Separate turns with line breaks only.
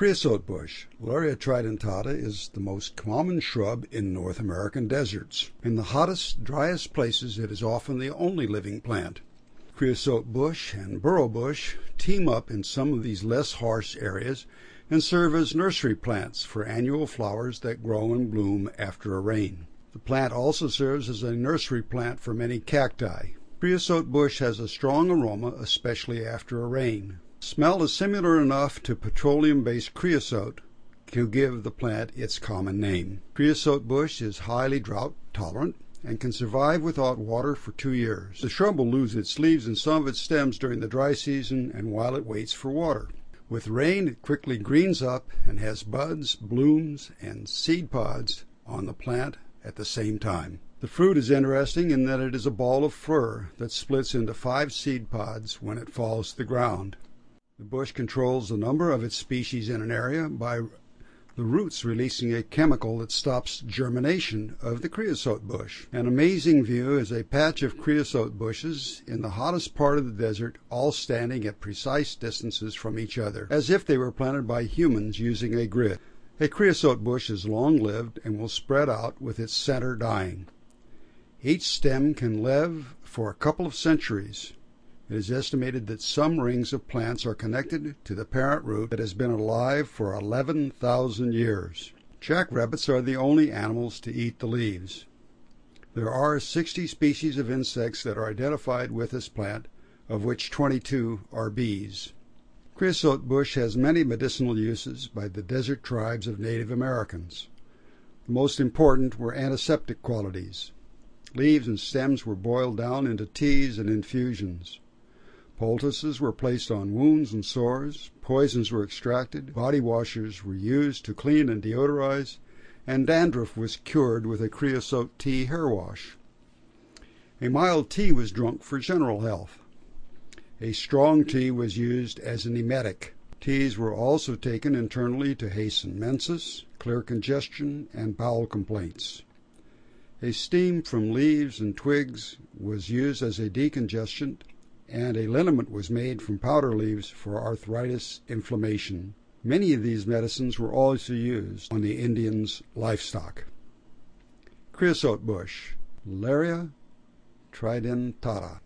Creosote bush, Lauria tridentata, is the most common shrub in North American deserts. In the hottest, driest places, it is often the only living plant. Creosote bush and burrow bush team up in some of these less harsh areas and serve as nursery plants for annual flowers that grow and bloom after a rain. The plant also serves as a nursery plant for many cacti. Creosote bush has a strong aroma, especially after a rain. Smell is similar enough to petroleum-based creosote to give the plant its common name. Creosote bush is highly drought tolerant and can survive without water for 2 years. The shrub will lose its leaves and some of its stems during the dry season and while it waits for water. With rain, it quickly greens up and has buds, blooms, and seed pods on the plant at the same time. The fruit is interesting in that it is a ball of fur that splits into 5 seed pods when it falls to the ground. The bush controls the number of its species in an area by the roots releasing a chemical that stops germination of the creosote bush. An amazing view is a patch of creosote bushes in the hottest part of the desert, all standing at precise distances from each other, as if they were planted by humans using a grid. A creosote bush is long-lived and will spread out with its center dying. Each stem can live for a couple of centuries. It is estimated that some rings of plants are connected to the parent root that has been alive for 11,000 years. Jackrabbits are the only animals to eat the leaves. There are 60 species of insects that are identified with this plant, of which 22 are bees. Creosote bush has many medicinal uses by the desert tribes of Native Americans. The most important were antiseptic qualities. Leaves and stems were boiled down into teas and infusions. Poultices were placed on wounds and sores, poisons were extracted, body washers were used to clean and deodorize, and dandruff was cured with a creosote tea hair wash. A mild tea was drunk for general health. A strong tea was used as an emetic. Teas were also taken internally to hasten menses, clear congestion, and bowel complaints. A steam from leaves and twigs was used as a decongestant, and a liniment was made from powder leaves for arthritis inflammation. Many of these medicines were also used on the Indians' livestock. Creosote bush, Lauria tridentata.